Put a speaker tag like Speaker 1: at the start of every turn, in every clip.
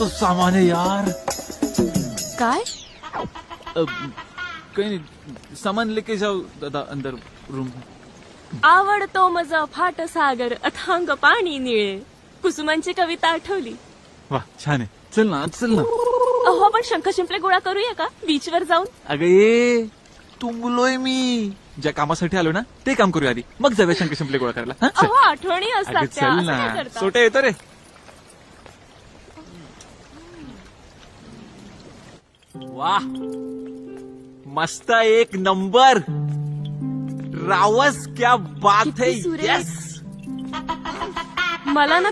Speaker 1: मस्त सामान है यार.
Speaker 2: काय?
Speaker 1: काही नाही, सामान लेके जाऊ दादा अंदर रूम.
Speaker 2: आवडतो मज फाट सागर अथांग पाणी निळे कुसुमांची कविता आठवली.
Speaker 1: वा छान आहे. चल ना चल ना.
Speaker 2: अहो आपण शंख शिंपले गोळा करूया का बीचवर जाऊन?
Speaker 1: अगं ये तुंबलोय मी. ज्या कामासाठी आलो ना ते काम करूया आधी, मग जाऊया शंख शिंपले गोळा करायला. हा, चल.
Speaker 2: अहो आठवणी
Speaker 1: अगं
Speaker 2: असतात त्या,
Speaker 1: चल
Speaker 2: असं काय
Speaker 1: ना.
Speaker 2: करता?
Speaker 1: सोट्या येतो रे. वा मस्त एक नंबर. रावस क्या बात है.
Speaker 2: किती सुरेख.
Speaker 1: यस.
Speaker 2: मला ना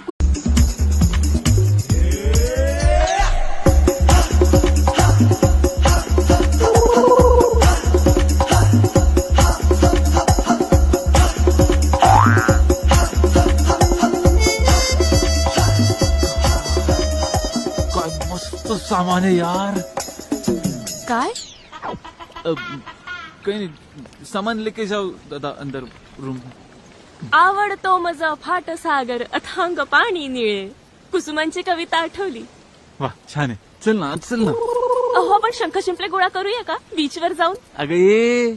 Speaker 1: काय मस्त सामान आहे यार.
Speaker 2: काय?
Speaker 1: काही नाही, सामान लेके जाऊ दादा अंदर रूम.
Speaker 2: आवडतो मज फाट सागर अथांग पाणी निळे कुसुमांची कविता आठवली.
Speaker 1: वा छान आहे. चल ना चल ना.
Speaker 2: अहो आपण शंख शिंपले गोळा करूया का बीचवर जाऊन?
Speaker 1: अगं ये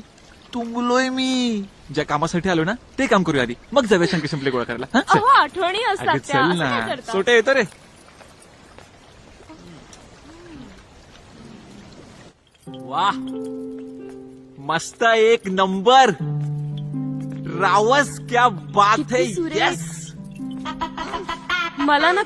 Speaker 1: तुंबलोय मी. ज्या कामासाठी आलो ना ते काम करूया आधी, मग जाऊया शंख शिंपले गोळा करायला. हा, चल.
Speaker 2: अहो आठवणी
Speaker 1: अगं
Speaker 2: असतात त्या,
Speaker 1: चल
Speaker 2: असं काय
Speaker 1: ना.
Speaker 2: करता?
Speaker 1: सोट्या येतो रे. वा मस्त एक नंबर. रावस क्या बात है.
Speaker 2: किती सुरेख.
Speaker 1: यस.
Speaker 2: मला ना